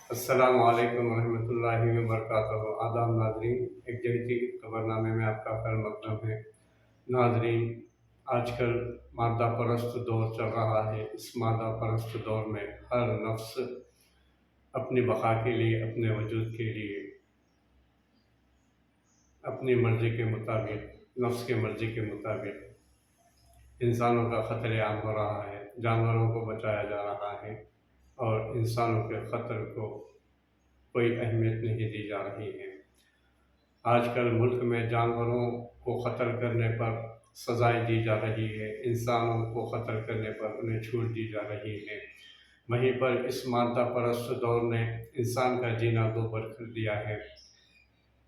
السلام علیکم ورحمۃ اللہ وبرکاتہ۔ آداب ناظرین، ایک جدید خبرنامے میں آپ کا خیر مقدم ہے۔ ناظرین، آج کل مادہ پرست دور چل رہا ہے۔ اس مادہ پرست دور میں ہر نفس اپنی بقا کے لیے، اپنے وجود کے لیے، اپنی مرضی کے مطابق، نفس کے مرضی کے مطابق انسانوں کا قتل عام ہو رہا ہے، جانوروں کو بچایا جا رہا ہے اور انسانوں کے قتل کو کوئی اہمیت نہیں دی جا رہی ہے۔ آج کل ملک میں جانوروں کو قتل کرنے پر سزائیں دی جا رہی ہے، انسانوں کو قتل کرنے پر انہیں چھوٹ دی جا رہی ہے۔ وہیں پر اس مادہ پرست دور نے انسان کا جینا دوبر کر دیا ہے۔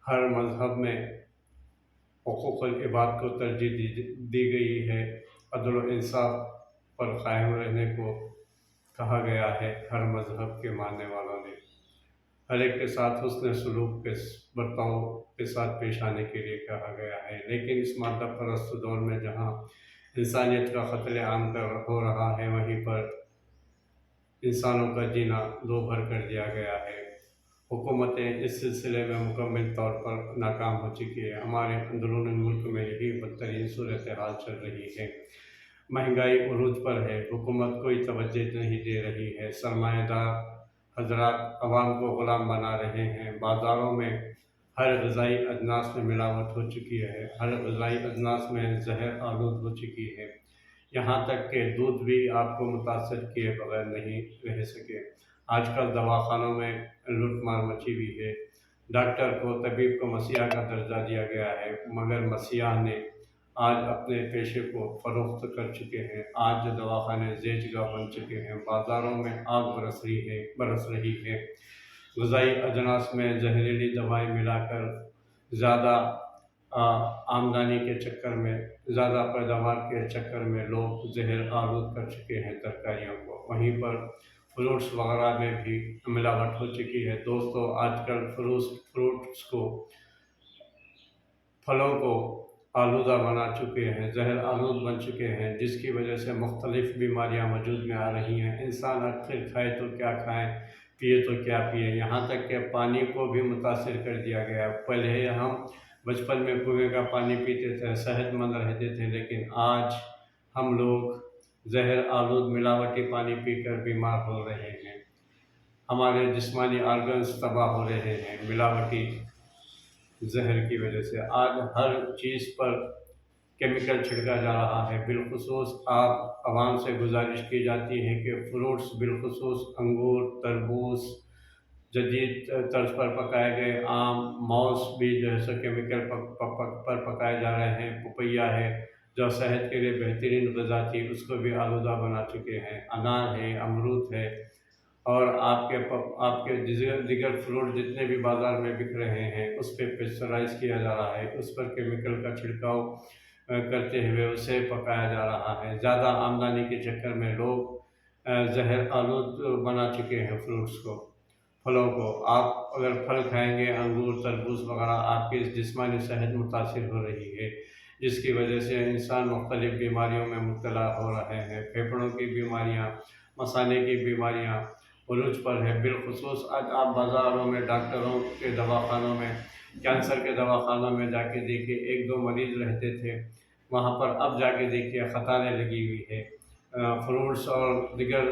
ہر مذہب میں حقوق العباد کو ترجیح دی گئی ہے، عدل و انصاف پر قائم رہنے کو کہا گیا ہے۔ ہر مذہب کے ماننے والوں نے ہر ایک کے ساتھ حسن سلوک کے برتاؤ کے ساتھ پیش آنے کے لیے کہا گیا ہے، لیکن اس مادہ پرست دور میں جہاں انسانیت کا قتل عام ہو رہا ہے، وہیں پر انسانوں کا جینا دو بھر کر دیا گیا ہے۔ حکومتیں اس سلسلے میں مکمل طور پر ناکام ہو چکی ہے۔ ہمارے اندرون ملک میں یہی بدترین صورتحال چل رہی ہے۔ مہنگائی عروج پر ہے، حکومت کوئی توجہ نہیں دے رہی ہے، سرمایہ دار حضرات عوام کو غلام بنا رہے ہیں۔ بازاروں میں ہر غذائی اجناس میں ملاوٹ ہو چکی ہے، ہر غذائی اجناس میں زہر آلود ہو چکی ہے، یہاں تک کہ دودھ بھی آپ کو متاثر کیے بغیر نہیں رہ سکے۔ آج کل دواخانوں میں لوٹ مار مچی ہوئی ہے۔ ڈاکٹر کو، طبیب کو مسیحا کا درجہ دیا گیا ہے، مگر مسیحا نے آج اپنے پیشے کو فروخت کر چکے ہیں۔ آج دواخانے زیچ گاہ بن چکے ہیں، بازاروں میں آگ برس رہی ہے۔ غذائی اجناس میں زہریلی دوائیں ملا کر زیادہ آمدنی کے چکر میں، زیادہ پیداوار کے چکر میں لوگ زہر آلود کر چکے ہیں ترکاریوں کو۔ وہیں پر فروٹس وغیرہ میں بھی ملاوٹ ہو چکی ہے۔ دوستو، آج کل فروٹس کو، پھلوں کو آلودہ بنا چکے ہیں، زہر آلود بن چکے ہیں، جس کی وجہ سے مختلف بیماریاں وجود میں آ رہی ہیں۔ انسان آخر کھائے تو کیا کھائیں، پیے تو کیا پیے، یہاں تک کہ پانی کو بھی متاثر کر دیا گیا۔ پہلے ہم بچپن میں کنویں کا پانی پیتے تھے، صحت مند رہتے تھے، لیکن آج ہم لوگ زہر آلود ملاوٹی پانی پی کر بیمار ہو رہے ہیں۔ ہمارے جسمانی آرگنز تباہ ہو رہے ہیں ملاوٹی زہر کی وجہ سے۔ آج ہر چیز پر کیمیکل چھڑکا جا رہا ہے۔ بالخصوص عوام سے گزارش کی جاتی ہے کہ فروٹس، بالخصوص انگور، تربوز، جدید طرز پر پکائے گئے آم، موز بھی جو ہے سو کیمیکل پر پکائے جا رہے ہیں۔ پپیا ہے جو صحت کے لیے بہترین غذا تھی، اس کو بھی آلودہ بنا چکے ہیں۔ انار ہے، امرود ہے، اور آپ کے دیگر فروٹ جتنے بھی بازار میں بک رہے ہیں، اس پہ پیسچرائز کیا جا رہا ہے، اس پر کیمیکل کا چھڑکاؤ کرتے ہوئے اسے پکایا جا رہا ہے۔ زیادہ آمدنی کے چکر میں لوگ زہر آلود بنا چکے ہیں فروٹس کو، پھلوں کو۔ آپ اگر پھل کھائیں گے، انگور، تربوز وغیرہ، آپ کی جسمانی صحت متاثر ہو رہی ہے، جس کی وجہ سے انسان مختلف بیماریوں میں مبتلا ہو رہے ہیں۔ پھیپھڑوں کی بیماریاں، مثانے کی بیماریاں عروج پر ہے۔ بالخصوص آج آپ بازاروں میں، ڈاکٹروں کے دواخانوں میں، کینسر کے دواخانوں میں جا کے دیکھیے، ایک دو مریض رہتے تھے، وہاں پر اب جا کے دیکھیے قطاریں لگی ہوئی ہے۔ فروٹس اور دیگر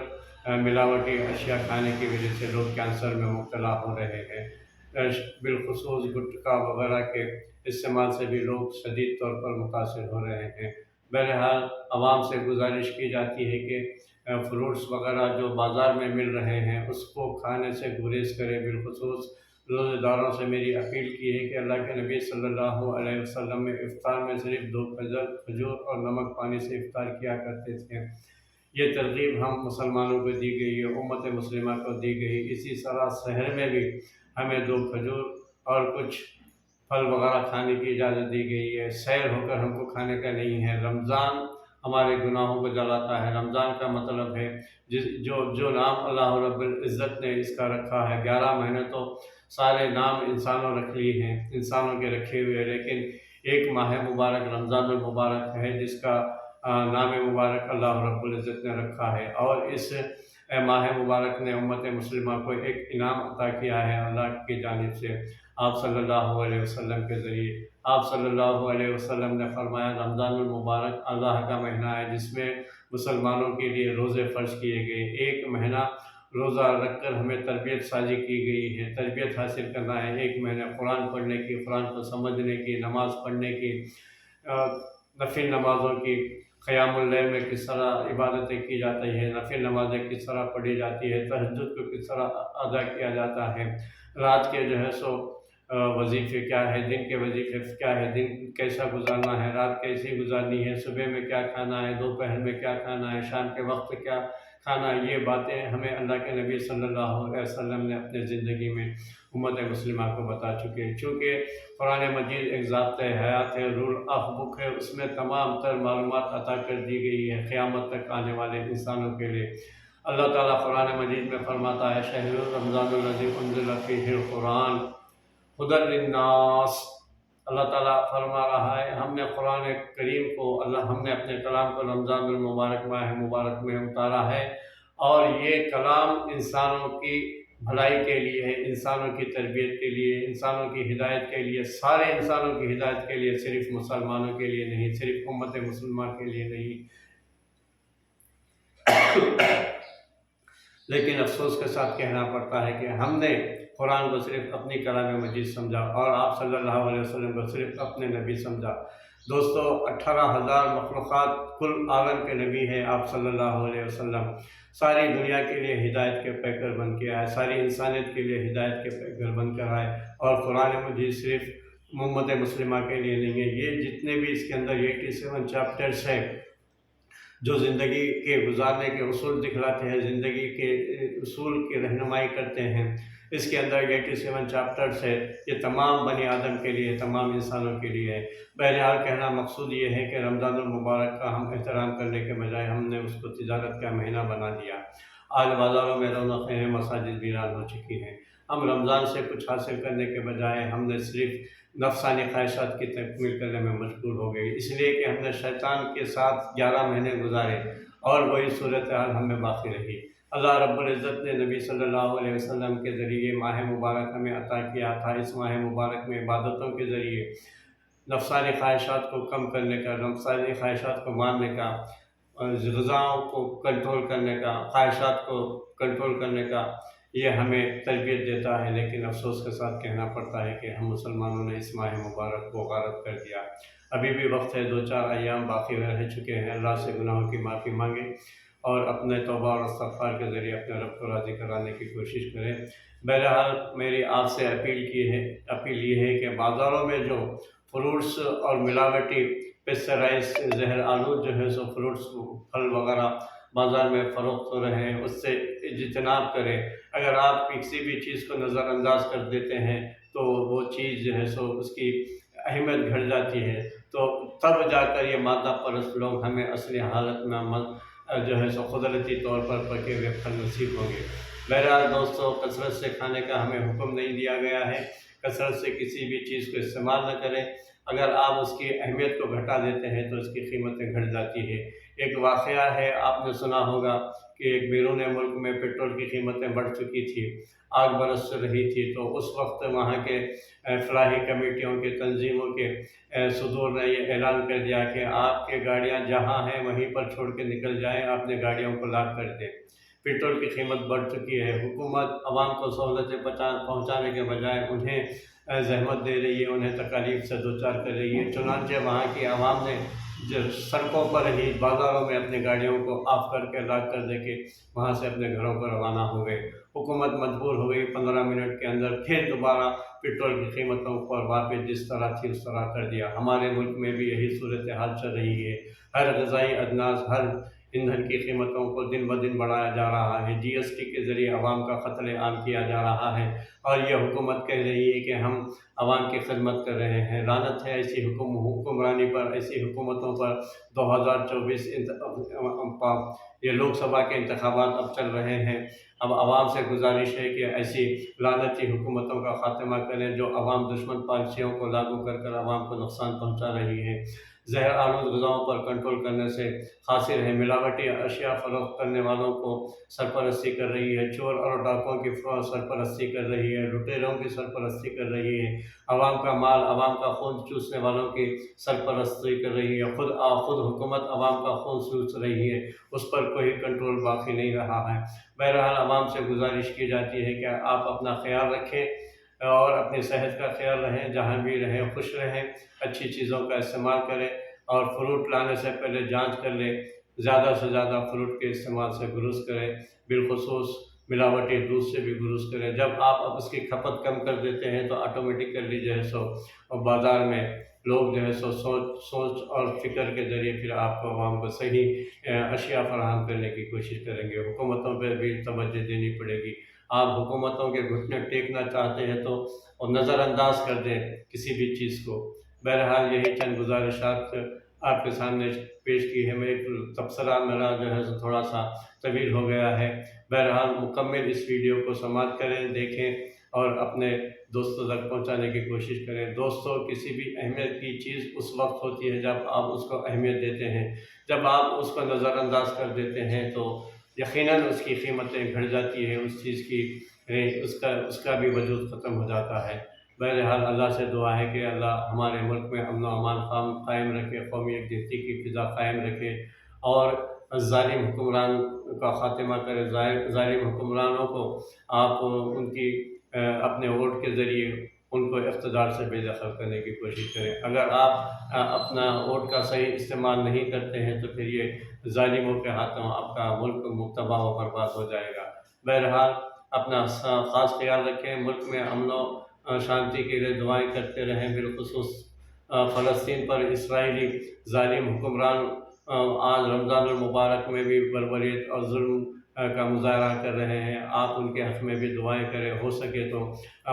ملاوٹی اشیاء کھانے کی وجہ سے لوگ کینسر میں مبتلا ہو رہے ہیں۔ بالخصوص گٹکا وغیرہ کے استعمال سے بھی لوگ شدید طور پر متاثر ہو رہے ہیں۔ بہرحال عوام سے گزارش کی جاتی ہے کہ فروٹس وغیرہ جو بازار میں مل رہے ہیں، اس کو کھانے سے گریز کریں۔ بالخصوص روزہ داروں سے میری اپیل کی ہے کہ اللہ کے نبی صلی اللہ علیہ وسلم میں افطار میں صرف 2 کھجور اور نمک پانی سے افطار کیا کرتے تھے۔ یہ ترغیب ہم مسلمانوں کو دی گئی ہے، امت مسلمہ کو دی گئی۔ اسی طرح سحر میں بھی ہمیں 2 کھجور اور کچھ پھل وغیرہ کھانے کی اجازت دی گئی ہے۔ سیر ہو کر ہم کو کھانے کا نہیں ہے۔ رمضان ہمارے گناہوں کو جلاتا ہے۔ رمضان کا مطلب ہے جو نام اللہ رب العزت نے اس کا رکھا ہے۔ 11 مہینے تو سارے نام انسانوں رکھ لیے ہیں، انسانوں کے رکھے ہوئے، لیکن ایک ماہ مبارک رمضان المبارک ہے، جس کا نام مبارک اللہ رب العزت نے رکھا ہے، اور اس اے ماہ مبارک نے امت مسلمہ کو ایک انعام عطا کیا ہے اللہ کی جانب سے آپ صلی اللہ علیہ وسلم کے ذریعے۔ آپ صلی اللہ علیہ وسلم نے فرمایا رمضان المبارک اللہ کا مہینہ ہے جس میں مسلمانوں کے لیے روزے فرض کیے گئے۔ ایک مہینہ روزہ رکھ کر ہمیں تربیت سازی کی گئی ہے، تربیت حاصل کرنا ہے۔ ایک مہینہ قرآن پڑھنے کی، قرآن کو سمجھنے کی، نماز پڑھنے کی، نفل نمازوں کی، قیام اللیل میں کس طرح عبادتیں کی جاتی ہیں، نفل نمازیں کس طرح پڑھی جاتی ہے، تہجد کو کس طرح ادا کیا جاتا ہے، رات کے جو ہے سو وظیفے کیا ہے، دن کے وظیفے کیا ہے، دن کیسا گزارنا ہے، رات کیسی گزارنی ہے، صبح میں کیا کھانا ہے، دوپہر میں کیا کھانا ہے، شام کے وقت کیا کھانا ہے، یہ باتیں ہمیں اللہ کے نبی صلی اللہ علیہ وسلم نے اپنے زندگی میں امت مسلمہ کو بتا چکے ہیں۔ چونکہ قرآن مجید ایک ضابطۂ حیات ہے، رول آف بک ہے، اس میں تمام تر معلومات عطا کر دی گئی ہے قیامت تک آنے والے انسانوں کے لیے۔ اللہ تعالیٰ قرآن مجید میں فرماتا ہے شہر رمضان الذی انزل فیہ القرآن ہدی للناس۔ اللہ تعالیٰ فرما رہا ہے ہم نے قرآن کریم کو ہم نے اپنے کلام کو رمضان المبارک ماہ مبارک میں اتارا ہے، اور یہ کلام انسانوں کی بھلائی کے لیے ہے، انسانوں کی تربیت کے لیے، انسانوں کی ہدایت کے لیے، سارے انسانوں کی ہدایت کے لیے، صرف مسلمانوں کے لیے نہیں، صرف امت مسلمہ کے لیے نہیں۔ لیکن افسوس کے ساتھ کہنا پڑتا ہے کہ ہم نے قرآن کو صرف اپنی کلام مجید سمجھا اور آپ صلی اللہ علیہ وسلم کو صرف اپنے نبی سمجھا۔ دوستو 18,000 مخلوقات کل عالم کے نبی ہیں آپ صلی اللہ علیہ وسلم، ساری دنیا کے لیے ہدایت کے پیکر بن کے آئے، ساری انسانیت کے لیے ہدایت کے پیکر بن کر آئے، اور قرآن مجید صرف امت مسلمہ کے لیے نہیں ہے۔ یہ جتنے بھی اس کے اندر 87 چیپٹرز ہیں جو زندگی کے گزارنے کے اصول دکھلاتے ہیں، زندگی کے اصول کی رہنمائی کرتے ہیں، اس کے اندر 87 چیپٹرز ہے، یہ تمام بنی آدم کے لیے، تمام انسانوں کے لیے ہے۔ بہرحال کہنا مقصود یہ ہے کہ رمضان المبارک کا ہم احترام کرنے کے بجائے ہم نے اس کو تجارت کا مہینہ بنا دیا۔ آج بازاروں میں رونقیں ہیں، مساجد ویران ہو چکی ہیں۔ ہم رمضان سے کچھ حاصل کرنے کے بجائے ہم نے صرف نفسانی خواہشات کی تکمیل کرنے میں مشغول ہو گئی، اس لیے کہ ہم نے شیطان کے ساتھ 11 مہینے گزارے اور وہی صورتحال ہم میں باقی رہی۔ اللہ رب العزت نے نبی صلی اللہ علیہ وسلم کے ذریعے ماہ مبارک ہمیں عطا کیا تھا۔ اس ماہ مبارک میں عبادتوں کے ذریعے نفسانی خواہشات کو کم کرنے کا، نفسانی خواہشات کو ماننے کا، غذاؤں کو کنٹرول کرنے کا، خواہشات کو کنٹرول کرنے کا یہ ہمیں تربیت دیتا ہے۔ لیکن افسوس کے ساتھ کہنا پڑتا ہے کہ ہم مسلمانوں نے اس ماہ مبارک کو غارت کر دیا۔ ابھی بھی وقت ہے، 2-4 ایام باقی رہ چکے ہیں، اللہ سے گناہوں کی معافی مانگیں اور اپنے توبہ اور استغفار کے ذریعے اپنے رب کو راضی کرانے کی کوشش کریں۔ بہرحال میری آپ سے اپیل یہ ہے کہ بازاروں میں جو فروٹس اور ملاوٹی پیسٹرائز زہر آلود جو ہے سو فروٹس پھل وغیرہ بازار میں فروخت ہو رہے ہیں، اس سے اجتناب کریں۔ اگر آپ کسی بھی چیز کو نظر انداز کر دیتے ہیں تو وہ چیز جو ہے سو اس کی اہمیت گھٹ جاتی ہے، تو تب جا کر یہ مادہ پرست لوگ ہمیں اصلی حالت میں جو ہے سو قدرتی طور پر پکے ہوئے پھل نصیب ہوں گے۔ بہرحال دوستو، کثرت سے کھانے کا ہمیں حکم نہیں دیا گیا ہے، کثرت سے کسی بھی چیز کو استعمال نہ کریں۔ اگر آپ اس کی اہمیت کو گھٹا دیتے ہیں تو اس کی قیمتیں گھٹ جاتی ہے۔ ایک واقعہ ہے، آپ نے سنا ہوگا کہ ایک بیرون ملک میں پیٹرول کی قیمتیں بڑھ چکی تھی، آگ برس رہی تھی، تو اس وقت وہاں کے فلاحی کمیٹیوں کے تنظیموں کے صدور نے یہ اعلان کر دیا کہ آپ کے گاڑیاں جہاں ہیں وہیں پر چھوڑ کے نکل جائیں، اپنے گاڑیوں کو لاک کر دیں۔ پیٹرول کی قیمت بڑھ چکی ہے، حکومت عوام کو سہولتیں پہنچانے کے بجائے انہیں زحمت دے رہی ہے، انہیں تکالیف سے دوچار کر رہی ہے۔ چنانچہ وہاں کی عوام نے سڑکوں پر ہی بازاروں میں اپنی گاڑیوں کو آف کر کے لاک کر دے کے وہاں سے اپنے گھروں کو روانہ ہو گئے۔ حکومت مجبور ہو گئی 15 منٹ کے اندر پھر دوبارہ پیٹرول کی قیمتوں پر واپس جس طرح تھی اس طرح کر دیا۔ ہمارے ملک میں بھی یہی صورتحال چل رہی ہے، ہر غذائی اجناس، ہر ایندھن کی قیمتوں کو دن بدن بڑھایا جا رہا ہے، جی ایس ٹی کے ذریعے عوام کا قتل عام کیا جا رہا ہے، اور یہ حکومت کہہ رہی ہے کہ ہم عوام کی خدمت کر رہے ہیں۔ لعنت ہے ایسی حکمرانی پر، ایسی حکومتوں پر۔ 2024 یہ لوک سبھا کے انتخابات اب چل رہے ہیں، اب عوام سے گزارش ہے کہ ایسی لعنتی حکومتوں کا خاتمہ کریں جو عوام دشمن پالیسیوں کو لاگو کر عوام کو نقصان پہنچا رہی ہے۔ زہر آلود غذاؤں پر کنٹرول کرنے سے قاصر ہے، ملاوٹی اشیاء فروخت کرنے والوں کو سرپرستی کر رہی ہے، چور اور ڈاکوؤں کی سرپرستی کر رہی ہے، لٹیروں کی سرپرستی کر رہی ہے، عوام کا مال، عوام کا خون چوسنے والوں کی سرپرستی کر رہی ہے، خود حکومت عوام کا خون چوس رہی ہے، اس پر کوئی کنٹرول باقی نہیں رہا ہے۔ بہرحال عوام سے گزارش کی جاتی ہے کہ آپ اپنا خیال رکھیں اور اپنی صحت کا خیال رہیں، جہاں بھی رہیں خوش رہیں، اچھی چیزوں کا استعمال کریں اور فروٹ لانے سے پہلے جانچ کر لیں، زیادہ سے زیادہ فروٹ کے استعمال سے گریز کریں، بالخصوص ملاوٹی دودھ سے بھی گریز کریں۔ جب آپ اب اس کی کھپت کم کر دیتے ہیں تو آٹومیٹیکلی جو ہے سو بازار میں لوگ جو ہے سو سوچ اور فکر کے ذریعے پھر آپ کو عوام کو صحیح اشیاء فراہم کرنے کی کوشش کریں گے، حکومتوں پہ بھی توجہ دینی پڑے گی۔ آپ حکومتوں کے گھٹنے ٹیکنا چاہتے ہیں تو نظر انداز کر دیں کسی بھی چیز کو۔ بہرحال یہی چند گزارشات آپ کے سامنے پیش کی ہے۔ میں ایک تبصرہ میرا جو ہے تھوڑا سا طویل ہو گیا ہے۔ بہرحال مکمل اس ویڈیو کو سماعت کریں، دیکھیں اور اپنے دوستوں تک پہنچانے کی کوشش کریں۔ دوستوں، کسی بھی اہمیت کی چیز اس وقت ہوتی ہے جب آپ اس کو اہمیت دیتے ہیں، جب آپ اس کو نظر انداز کر دیتے ہیں تو یقیناً اس کی قیمتیں گھٹ جاتی ہیں، اس چیز کی اس کا بھی وجود ختم ہو جاتا ہے۔ بہرحال اللہ سے دعا ہے کہ اللہ ہمارے ملک میں امن و امان قائم رکھے، قومی یکجہتی کی فضا قائم رکھے اور ظالم حکمران کا خاتمہ کرے۔ ظالم حکمرانوں کو آپ ان کی اپنے ووٹ کے ذریعے ان کو اقتدار سے بے دخل کرنے کی کوشش کریں۔ اگر آپ اپنا ووٹ کا صحیح استعمال نہیں کرتے ہیں تو پھر یہ ظالموں کے ہاتھوں آپ کا ملک تباہ و برباد ہو جائے گا۔ بہرحال اپنا خاص خیال رکھیں، ملک میں امن و شانتی کے لیے دعائیں کرتے رہیں، بالخصوص فلسطین پر اسرائیلی ظالم حکمران آج رمضان المبارک میں بھی بربریت اور ظلم کا مظاہرہ کر رہے ہیں۔ آپ ان کے حق میں بھی دعائیں کریں، ہو سکے تو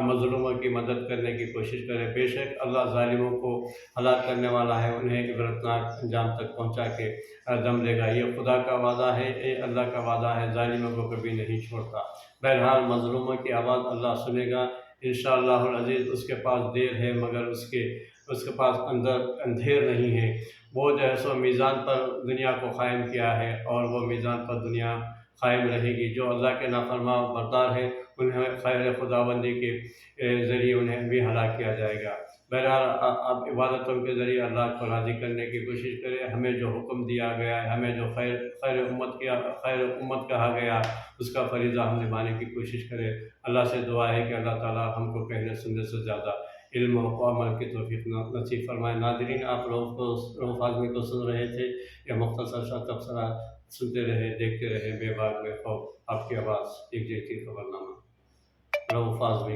مظلوموں کی مدد کرنے کی کوشش کریں۔ بے شک اللہ ظالموں کو ہلاک کرنے والا ہے، انہیں عبرتناک انجام تک پہنچا کے دم لے گا۔ یہ خدا کا وعدہ ہے، یہ اللہ کا وعدہ ہے، ظالموں کو کبھی نہیں چھوڑتا۔ بہرحال مظلوموں کی آواز اللہ سنے گا انشاءاللہ العزیز۔ اس کے پاس دیر ہے مگر اس کے پاس اندھیر نہیں ہے۔ وہ جو ہے سو میزان پر دنیا کو قائم کیا ہے اور وہ میزان پر دنیا قائم رہے گی۔ جو اللہ کے نافرما بردار ہیں انہیں خیر خداوندی کے ذریعے انہیں بھی ہلاک کیا جائے گا۔ بہرحال آپ عبادتوں کے ذریعے اللہ کو راضی کرنے کی کوشش کریں۔ ہمیں جو حکم دیا گیا ہے، ہمیں جو خیر امت کہا گیا، اس کا فریضہ ہم نبھانے کی کوشش کریں۔ اللہ سے دعا ہے کہ اللہ تعالیٰ ہم کو کہنے سننے سے زیادہ علم و عمل کی توفیق نصیب فرمائے۔ ناظرین، آپ رؤوف اعظمی کو سن رہے تھے، یہ مختصر سا تبصرہ سنتے رہے، دیکھتے رہے، بے باک بے خوف، آپ کی آواز، ایک جیتی خبرنامہ، رؤوف اعظمی۔